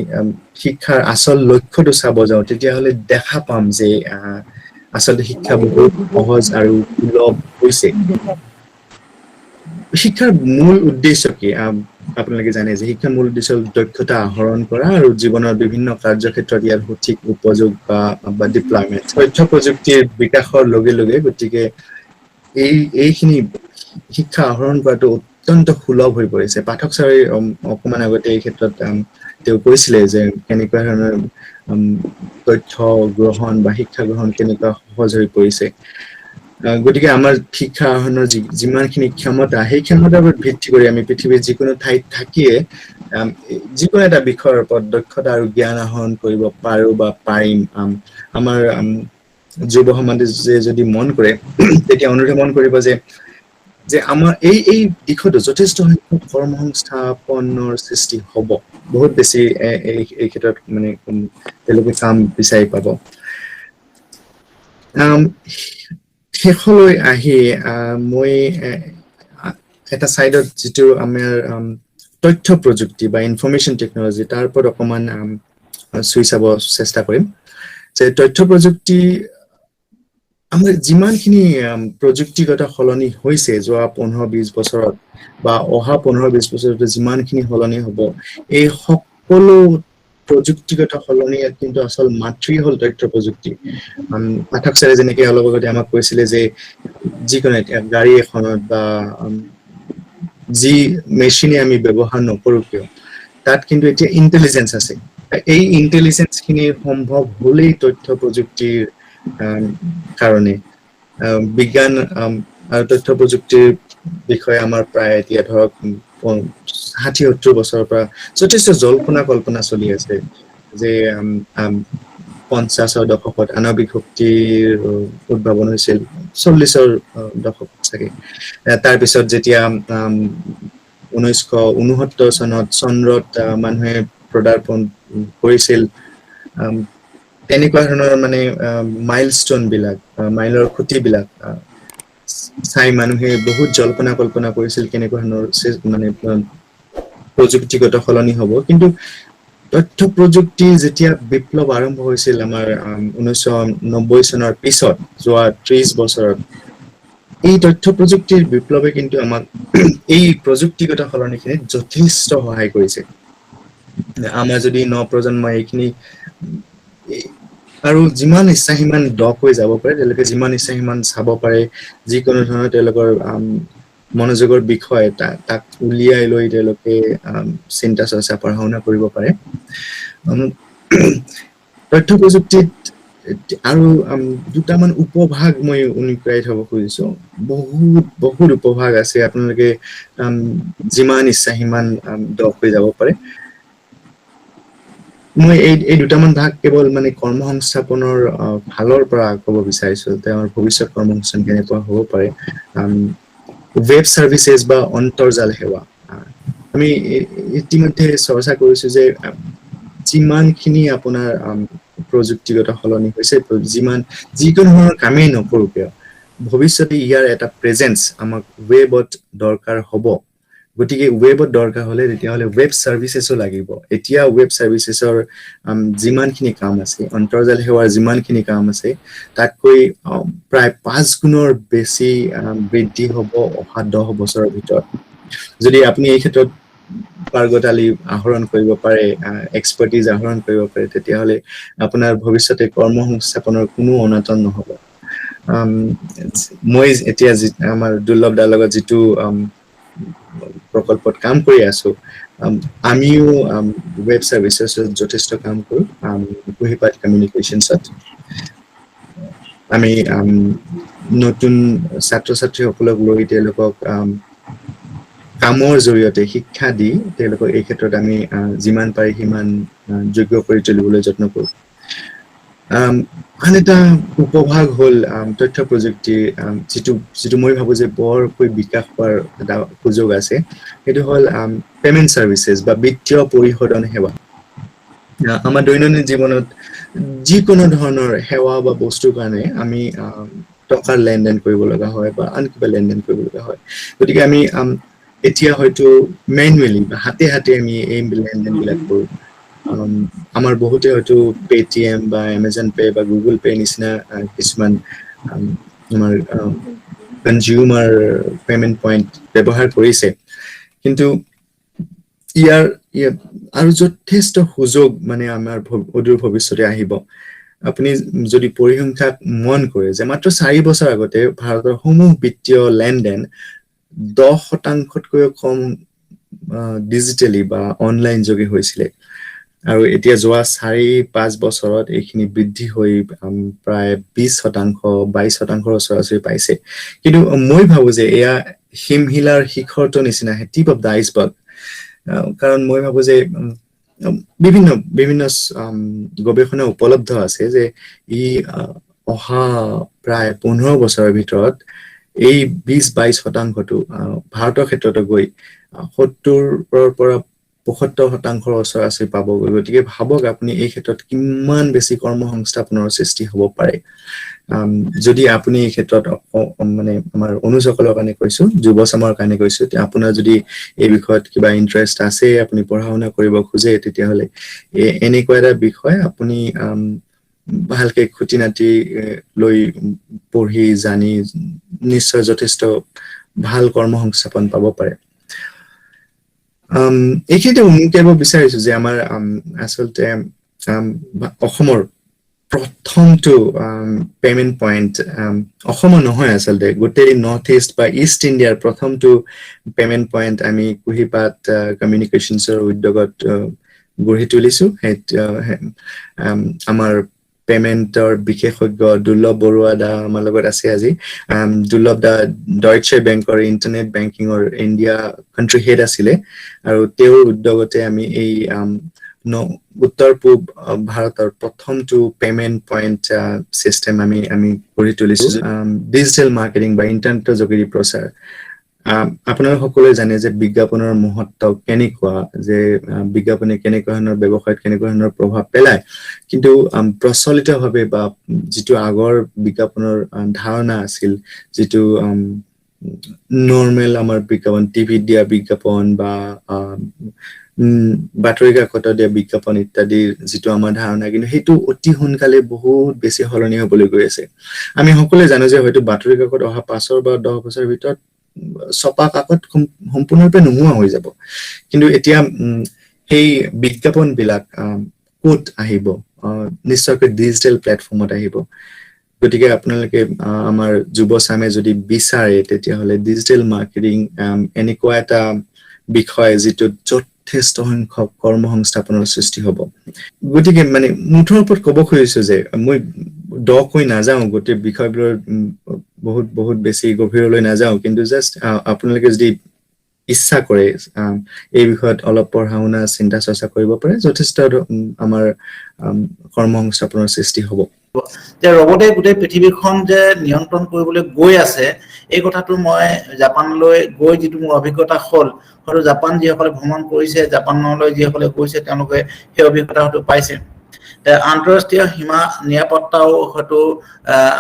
শিক্ষাৰ আচল লক্ষ্যটো চাব যাওঁ, তেতিয়াহ'লে দেখা পাম যে আচলতে শিক্ষা বহুত সহজ আৰু সুলভ হৈছে। শিক্ষাৰ মূল উদ্দেশ্য কি? আপোনালোকে জানে যে শিক্ষাৰ মূল উদ্দেশ্য দক্ষতা আহৰণ কৰা আৰু জীৱনৰ বিভিন্ন কাৰ্যক্ষেত্ৰত ইয়াৰ সঠিক উপযোগ বা ডিপ্লয়মেণ্ট। তথ্য প্ৰযুক্তিৰ বিকাশৰ লগে লগে গতিকে এইখিনি শিক্ষা আহৰণ কৰাটো অত্যন্ত সুলভ হৈ পৰিছে। পাঠক ছাৰে অকমান আগতে এই ক্ষেত্ৰত তেওঁ কৈছিলে যে কেনেকুৱা ধৰণৰ তথ্য গ্ৰহণ বা শিক্ষা গ্ৰহণ কেনেকুৱা সহজ হৈ পৰিছে। গতিকে আমাৰ শিক্ষা আহৰণৰ যিমানখিনি ক্ষমতা, সেই ক্ষমতাৰ ওপৰত ভিত্তি কৰি আমি পৃথিৱীৰ যিকোনো ঠাইত থাকিয়ে যিকোনো এটা বিষয়ৰ ওপৰত দক্ষতা আৰু জ্ঞান আহৰণ কৰিব পাৰো বা পাৰিম। আমাৰ যুৱ সমাজে যদি মন কৰে, তেতিয়া অনুধাৱন কৰিব যে আমাৰ এই দিশতো যথেষ্ট সংখ্যক কৰ্মসংস্থাপনৰ সৃষ্টি হ'ব। বহুত বেছি এই ক্ষেত্ৰত মানে তেওঁলোকে কাম বিচাৰি পাব। শেষলৈ আহি মই এটা চাইডত যিটো আমাৰ তথ্য প্ৰযুক্তি বা ইনফৰমেশ্যন টেকনলজি, তাৰ ওপৰত অকমান চুই চাব চেষ্টা কৰিম। যে তথ্য প্ৰযুক্তি আমাৰ যিমানখিনি প্ৰযুক্তিগত সলনি হৈছে যোৱা 15-20 বছৰত বা অহা 15-20 বছৰত যিমানখিনি সলনি হ'ব, এই সকলো প্ৰযুক্তিগত সলনিয়ে কিন্তু আচল মাতৃ হ'ল তথ্য প্ৰযুক্তি। পাঠক ছাৰে যেনেকে অলপ আগতে আমাক কৈছিলে যে যিকোনো এতিয়া গাড়ী এখনত বা যি মেচিনে আমি ব্যৱহাৰ নকৰো কিয়, তাত কিন্তু এতিয়া ইণ্টেলিজেন্স আছে। এই ইণ্টেলিজেন্স খিনি সম্ভৱ হ'লেই তথ্য প্ৰযুক্তিৰ কাৰণে। বিজ্ঞান আৰু তথ্য প্ৰযুক্তিৰ বিষয়ে আমাৰ প্ৰায় এতিয়া ধৰক 60-70 বছৰৰ পৰা যথেষ্ট জল্পনা কল্পনা চলি আছে যে 50ৰ দশকত আণৱিক শক্তিৰ উদ্ভাৱন হৈছিল, 40ৰ দশকত চাগে। তাৰপিছত যেতিয়া 1969 চনত চন্দ্ৰত মানুহে পদাৰ্পণ কৰিছিল, তেনেকুৱা ধৰণৰ মানে মাইলষ্টন বিলাক, মাইলৰ খুঁটিবিলাক চাই মানুহে বহুত জল্পনা কল্পনা কৰিছিল কেনেকুৱা ধৰণৰ মানে প্ৰযুক্তিগত সলনি হ'ব। কিন্তু তথ্য প্ৰযুক্তি যেতিয়া বিপ্লৱ আৰম্ভ হৈছিল আমাৰ 1990 চনৰ পিছত যোৱা 30 বছৰত, এই তথ্য প্ৰযুক্তিৰ বিপ্লৱে কিন্তু আমাক এই প্ৰযুক্তিগত সলনিখিনিত যথেষ্ট সহায় কৰিছে। আমাৰ যদি নৱপ্ৰজন্মই এইখিনি আৰু যিমান ইচ্ছা সিমান দক্ষ হৈ যাব পাৰে, তেওঁলোকে যিমান ইচ্ছা সিমান চাব পাৰে, যিকোনো ধৰণৰ তেওঁলোকৰ মনোযোগৰ বিষয় তাক উলিয়াই লৈ তেওঁলোকে চিন্তা চৰ্চা পঢ়া শুনা কৰিব পাৰে। তথ্য প্ৰযুক্তিত আৰু দুটামান উপভাগ মই উনুকিয়াই থব খুজিছো। বহুত উপভাগ আছে, আপোনালোকে যিমান ইচ্ছা সিমান দক্ষ হৈ যাব পাৰে। মই এই দুটামান ভাগ কেৱল মানে কৰ্মসংস্থাপনৰ ফালৰ পৰা ক'ব বিচাৰিছো, তেওঁৰ ভৱিষ্যত কৰ্মসংস্থাপন কেনেকুৱা হ'ব পাৰে। ৱেব চাৰ্ভিচেছ বা অন্তৰ্জাল সেৱা, আমি ইতিমধ্যে চৰ্চা কৰিছো যে যিমানখিনি আপোনাৰ প্ৰযুক্তিগত সলনি হৈছে, যিকোনো ধৰণৰ কামেই নকৰো কিয়, ভৱিষ্যতে ইয়াৰ এটা প্ৰেজেন্স আমাক ৱেবত দৰকাৰ হ'ব। গতিকে ৱেবত দৰকাৰ হ'লে তেতিয়াহ'লে ৱেব চাৰ্ভিচেছো লাগিব। এতিয়া ৱেব চাৰ্ভিচেছৰ যিমানখিনি কাম আছে, অন্তৰ্জাল সেৱাৰ যিমানখিনি কাম আছে, তাতকৈ প্ৰায় 5 গুণৰ বেছি বৃদ্ধি হ'ব অহা 10 বছৰৰ ভিতৰত। যদি আপুনি এই ক্ষেত্ৰত পাৰ্গতালি আহৰণ কৰিব পাৰে, এক্সপাৰ্টিজ আহৰণ কৰিব পাৰে, তেতিয়াহ'লে আপোনাৰ ভৱিষ্যতে কৰ্মসংস্থাপনৰ কোনো অনাটন নহ'ব। মই এতিয়া আমাৰ দুৰ্লভ দাৰ লগত যিটো প্ৰকল্পত কাম কৰি আছো, আমিও ৱেব চাৰ্ভিচেছত যথেষ্ট কাম কৰোঁ কুহিপাত কমিউনিকেশ্যনছত। আমি নতুন ছাত্ৰ ছাত্ৰীসকলক লৈ তেওঁলোকক কামৰ জৰিয়তে শিক্ষা দি তেওঁলোকক এই ক্ষেত্ৰত আমি যিমান পাৰি সিমান যোগ্য কৰি তুলিবলৈ যত্ন কৰোঁ। আন এটা উপভাগ হ'ল তথ্য প্ৰযুক্তিৰ যিটো মই ভাবোঁ যে বৰকৈ বিকাশ হোৱাৰ এটা সুযোগ আছে, সেইটো হ'ল পেমেণ্ট ছাৰ্ভিচেছ বা বিত্তীয় পৰিশোধন সেৱা। আমাৰ দৈনন্দিন জীৱনত যিকোনো ধৰণৰ সেৱা বা বস্তুৰ কাৰণে আমি টকাৰ লেনদেন কৰিব লগা হয় বা আন কিবা লেনদেন কৰিব লগা হয়। গতিকে আমি এতিয়া হয়তো মেনুৱেলি বা হাতে আমি এই লেনদেনবিলাক কৰোঁ। আমাৰ বহুতে হয়তো পেটিএম বা এমেজন পে' বা গুগল পে' নিচিনা কিছুমান আমাৰ কনজিউমাৰ পেমেণ্ট পইণ্ট ব্যৱহাৰ কৰিছে, কিন্তু ইয়াৰ আৰু যথেষ্ট সুযোগ মানে আমাৰ অদূৰ ভৱিষ্যতে আহিব। আপুনি যদি পৰিসংখ্যাক মন কৰে যে মাত্ৰ 4 বছৰ আগতে ভাৰতৰ সমূহ বিত্তীয় লেনদেন 10%তকৈও কম ডিজিটেলি বা অনলাইন যোগে হৈছিলে, আৰু এতিয়া যোৱা 4-5 বছৰত এইখিনি বৃদ্ধি হৈ প্ৰায় 20%, 22% ওচৰা-ওচৰি পাইছে। কিন্তু মই ভাবো যে এয়া হিমশিলাৰ শিখৰটো নিচিনা, টিপ অফ দ্য আইচবাৰ্গ। কাৰণ মই ভাবো যে বিভিন্ন গৱেষণা উপলব্ধ আছে যে ই অহা প্ৰায় 15 বছৰৰ ভিতৰত এই 20-22%টো ভাৰতৰ ক্ষেত্ৰতো গৈ 70-ৰ পৰা 75% ওচৰা-ওচৰি পাবগৈ। গতিকে ভাবক আপুনি এই ক্ষেত্ৰত কিমান বেছি কৰ্মসংস্থাপনৰ সৃষ্টি হ'ব পাৰে। যদি আপুনি এই ক্ষেত্ৰত মানে আমাৰ অনুজসকলৰ কাৰণে কৈছো, যুৱ চামৰ কাৰণে কৈছো, আপোনাৰ যদি এই বিষয়ত কিবা ইণ্টাৰেষ্ট আছে, আপুনি পঢ়া শুনা কৰিব খোজে, তেতিয়াহ'লে এনেকুৱা এটা বিষয় আপুনি ভালকে খুটি নাটি লৈ পঢ়ি জানি নিশ্চয় যথেষ্ট ভাল কৰ্মসংস্থাপন পাব পাৰে। এইখিনিতে উনুকিয়াব বিচাৰিছো যে আমাৰ আচলতে অসমৰ প্ৰথমটো পেমেণ্ট পইণ্ট, অসমৰ নহয় আচলতে গোটেই নৰ্থ ইষ্ট বা ইষ্ট ইণ্ডিয়াৰ প্ৰথমটো পেমেণ্ট পইণ্ট আমি কুহিপাত কমিউনিকেশ্যনছৰ উদ্যোগত গঢ়ি তুলিছো। আমাৰ পেমেণ্টৰ বিশেষজ্ঞ দুৰ্লভ বৰুৱা দা আমাৰ লগত আছে আজি। দুৰ্লভ দা ডয়চে বেংকৰ ইণ্টাৰনেট বেংকিঙৰ ইণ্ডিয়া কাণ্ট্ৰি হেড আছিলে, আৰু তেওঁৰ উদ্যোগতে আমি এই উত্তৰ পূব ভাৰতৰ প্ৰথমটো পেমেণ্ট পইণ্ট চিষ্টেম আমি গঢ়ি তুলিছো। ডিজিটেল মাৰ্কেটিং বা ইণ্টাৰনেটৰ যোগেদি প্ৰচাৰ। আপোনালোক সকলোৱে জানে যে বিজ্ঞাপনৰ মহত্ব কেনেকুৱা, যে বিজ্ঞাপনে কেনেকুৱা ধৰণৰ ব্যৱসায়ত কেনেকুৱা ধৰণৰ প্ৰভাৱ পেলায়। কিন্তু প্ৰচলিতভাৱে বা যিটো আগৰ বিজ্ঞাপনৰ ধাৰণা আছিল, যিটো নৰ্মেল আমাৰ বিজ্ঞাপন, টিভিত দিয়া বিজ্ঞাপন বা বাতৰি কাকতত দিয়া বিজ্ঞাপন ইত্যাদিৰ যিটো আমাৰ ধাৰণা, কিন্তু সেইটো অতি সোনকালে বহুত বেছি সলনি হ'বলৈ গৈ আছে। আমি সকলোৱে জানো যে হয়তো বাতৰি কাকত অহা 5 বা 10 বছৰৰ ভিতৰত ছপা কাকত সম্পূৰ্ণৰূপে নোহোৱা হৈ যাব। কিন্তু এতিয়া সেই বিজ্ঞাপন বিলাক ক'ত আহিব? নিশ্চয়কৈ ডিজিটেল প্লেটফৰ্মত আহিব। গতিকে আপোনালোকে আমাৰ যুৱ চামে যদি বিচাৰে, তেতিয়াহ'লে ডিজিটেল মাৰ্কেটিং এনেকুৱা এটা বিষয় যিটোত যথেষ্ট সংখ্যক কৰ্মসংস্থাপনৰ সৃষ্টি হ'ব। গতিকে মানে মুঠৰ ওপৰত ক'ব খুজিছো যে মই দকৈ নাযাওঁ, গোটেই বিষয়বোৰৰ বহুত বেছি গভীৰলৈ নাযাওঁ, কিন্তু জাষ্ট আপোনালোকে যদি ইচ্ছা কৰে এই বিষয়ত অলপ পঢ়া শুনা চিন্তা চৰ্চা কৰিব পাৰে, যথেষ্ট আমাৰ কৰ্মসংস্থাপনৰ সৃষ্টি হ'ব। যে ৰবটে গোটেই পৃথিৱীখন যে নিয়ন্ত্ৰণ কৰিবলৈ গৈ আছে, এই কথাটো মই জাপানলৈ গৈ যিটো মোৰ অভিজ্ঞতা হ'ল, হয়তো জাপান যিসকলে ভ্ৰমণ কৰিছে, জাপানলৈ যিসকলে গৈছে, তেওঁলোকে সেই অভিজ্ঞতা হয়তো পাইছে। আন্তঃৰাষ্ট্ৰীয় সীমা নিৰাপত্তাও হয়তো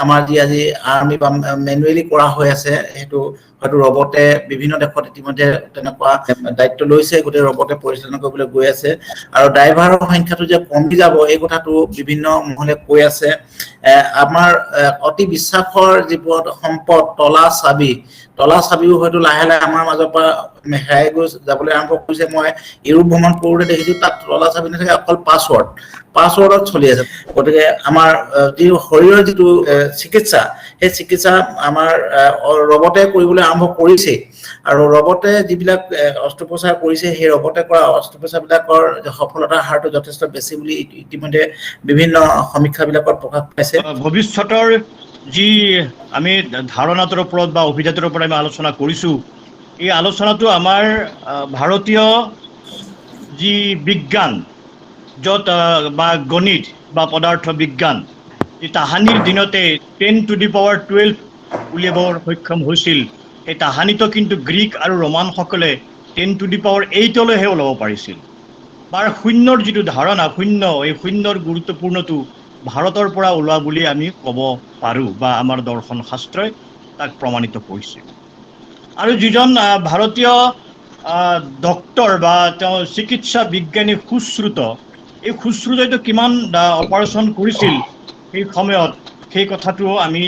আমাৰ যি আজি আৰ্মি বা মেনুৱেলি কৰা হৈ আছে, সেইটো হয়তো ৰবটে বিভিন্ন দেশত ইতিমধ্যে তেনেকুৱা দায়িত্ব লৈছে, গোটেই ৰবটে পৰিচালনা কৰিবলৈ গৈ আছে আৰু ড্ৰাইভাৰৰ সংখ্যাটো যে কমি যাব এই কথাটো বিভিন্ন মহলে কৈ আছে। আমাৰ অতি বিশ্বাসৰ যিবোৰ সম্পদ তলা চাবিও হয়তো লাহে লাহে আমাৰ মাজৰ পৰা হেৰাই গৈ যাবলৈ আৰম্ভ কৰিছে। মই ইউৰোপ ভ্ৰমণ কৰোঁতে দেখিছোঁ তাত তলা চাবি নাথাকে, অকল পাছৱৰ্ডত চলি আছে। গতিকে আমাৰ যি শৰীৰৰ যিটো চিকিৎসা, সেই চিকিৎসা আমাৰ ৰবটে কৰিবলৈ আৰম্ভ কৰিছে আৰু ৰবটে যিবিলাক অস্ত্ৰোপচাৰ কৰিছে সেই ৰবটে কৰা অস্ত্ৰোপচাৰবিলাকৰ সফলতাৰ হাৰটো যথেষ্ট বেছি বুলি ইতিমধ্যে বিভিন্ন সমীক্ষাবিলাকত প্ৰকাশ পাইছে। ভৱিষ্যতৰ যি আমি ধাৰণাটোৰ ওপৰত বা অভিজাতৰ ওপৰত আমি আলোচনা কৰিছোঁ, এই আলোচনাটো আমাৰ ভাৰতীয় যি বিজ্ঞান য'ত বা গণিত বা পদাৰ্থ বিজ্ঞান এই তাহানিৰ দিনতে 10⁻12 উলিয়াবৰ সক্ষম হৈছিল। সেই তাহানিতো কিন্তু গ্ৰীক আৰু ৰোমানসকলে 10⁸লৈহে ওলাব পাৰিছিল। বাৰ শূন্যৰ যিটো ধাৰণা এই শূন্যৰ গুৰুত্বপূৰ্ণটো ভাৰতৰ পৰা ওলোৱা বুলি আমি ক'ব পাৰোঁ বা আমাৰ দৰ্শন শাস্ত্ৰই তাক প্ৰমাণিত কৰিছে। আৰু যিজন ভাৰতীয় ডক্তৰ বা তেওঁ চিকিৎসা বিজ্ঞানী সুশ্ৰুত, এই সুশ্ৰুতটো কিমান অপাৰেশ্যন কৰিছিল সেই সময়ত, সেই কথাটো আমি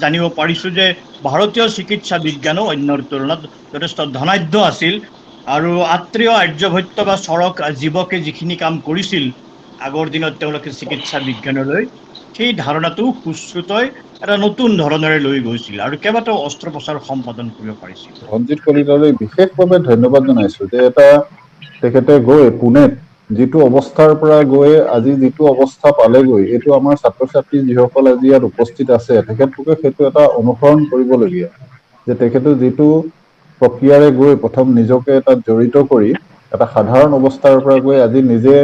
জানিব পাৰিছোঁ যে ভাৰতীয় চিকিৎসা বিজ্ঞানো অন্যৰ তুলনাত যথেষ্ট ধনাঢ্য আছিল। আৰু আত্ৰেয় আৰ্যভট্ট বা চৰক জীৱকে যিখিনি কাম কৰিছিল আগৰ দিনত তেওঁলোকে চিকিৎসা বিজ্ঞানলৈ, সেই ধাৰণাটো সুশ্ৰুতই এটা নতুন ধৰণেৰে লৈ গৈছিল আৰু কেইবাটাও অস্ত্ৰোপচাৰ সম্পাদন কৰিব পাৰিছিল। ৰঞ্জিত কলিতালৈ বিশেষভাৱে ধন্যবাদ জনাইছোঁ যে তেখেতে গৈ পুনেত যিটো অৱস্থাৰ পৰা গৈ আজি যিটো অৱস্থা পালেগৈ, এইটো আমাৰ ছাত্ৰ ছাত্ৰী যিসকল আজি ইয়াত উপস্থিত আছে তেখেতলোকে সেইটো এটা অনুসৰণ কৰিবলগীয়া, যে তেখেতে যিটো প্ৰক্ৰিয়াৰে গৈ প্ৰথম নিজকে তাত জড়িত কৰি এটা সাধাৰণ অৱস্থাৰ পৰা গৈ আজি নিজে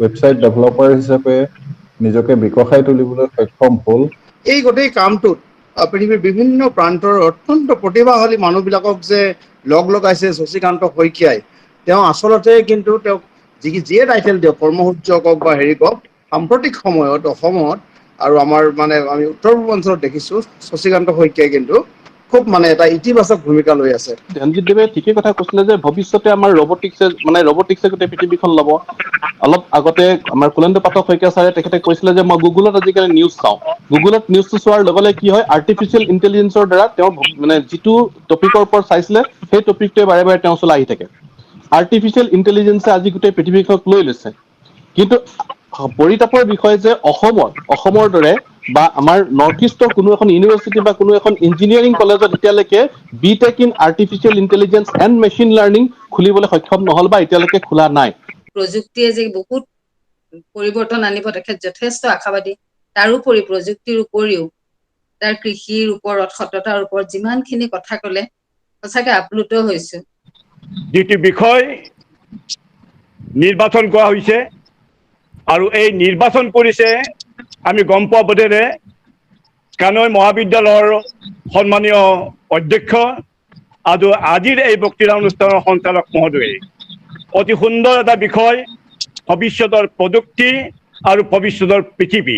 ৱেবছাইট ডেভেলপাৰ হিচাপে নিজকে বিকশাই তুলিবলৈ সক্ষম হ'ল। এই গোটেই কামটোত পৃথিৱীৰ বিভিন্ন প্ৰান্তৰ অত্যন্ত প্ৰতিভাশালী মানুহবিলাকক যে লগাইছে শশীকান্ত শইকীয়াই, তেওঁ আচলতে কিন্তু তেওঁক যিয়ে টাইটেল দিয়ক, কৰ্মসূৰ্য কওক বা হেৰি কওক, সাম্প্ৰতিক সময়ত অসমত আৰু আমাৰ আমি উত্তৰ পূৰ্বাঞ্চলত দেখিছোঁ শশীকান্ত শইকীয়াই কিন্তু খুব এটা ইতিবাচক ভূমিকা লৈ আছে। ৰঞ্জিত দেৱে ঠিকেই কথা কৈছিলে যে ভৱিষ্যতে আমাৰ ৰবটিক্সে গোটেই পৃথিৱীখন ল'ব। অলপ আগতে আমাৰ কুলেন্দ্ৰ পাঠক শইকীয়া ছাৰে তেখেতে কৈছিলে যে মই গুগলত আজিকালি নিউজ চাওঁ, গুগলত নিউজটো চোৱাৰ লগে লগে কি হয়, আৰ্টিফিচিয়েল ইণ্টেলিজেন্সৰ দ্বাৰা তেওঁ যিটো টপিকৰ ওপৰত চাইছিলে সেই টপিকটোৱে বাৰে বাৰে তেওঁ ওচৰলৈ আহি থাকে। আৰ্টিফিচিয়েল ইণ্টেলিজেন্সে আজি গোটেই পৃথিৱীখনক লৈ লৈছে। কিন্তু পৰিতাপৰ বিষয় যে অসমৰ দৰে বা আমাৰ নৰ্থ ইষ্টৰ কোনো এখন ইউনিভাৰ্চিটি বা কোনো এখন ইঞ্জিনিয়াৰিং কলেজত এতিয়ালৈকে BTech in artificial intelligence and machine learning খুলিবলৈ সক্ষম নহল বা এতিয়ালৈকে খোলা নাই। প্ৰযুক্তিয়ে যে বহুত পৰিৱৰ্তন আনিব তেখেত যথেষ্ট আশাবাদী। তাৰোপৰি প্ৰযুক্তিৰ উপৰিও তাৰ কৃষিৰ ওপৰত, সততাৰ ওপৰত যিমানখিনি কথা ক'লে সঁচাকৈ আপ্লুত হৈছোঁ। যিটো বিষয় নিৰ্বাচন কৰা হৈছে আৰু এই নিৰ্বাচন কৰিছে আমি গম পোৱা বোধেৰে কানৈ মহাবিদ্যালয়ৰ সন্মানীয় অধ্যক্ষ আৰু আজিৰ এই বক্তৃতা অনুষ্ঠানৰ সঞ্চালক মহোদয়ে অতি সুন্দৰ এটা বিষয়, ভৱিষ্যতৰ প্ৰযুক্তি আৰু ভৱিষ্যতৰ পৃথিৱী।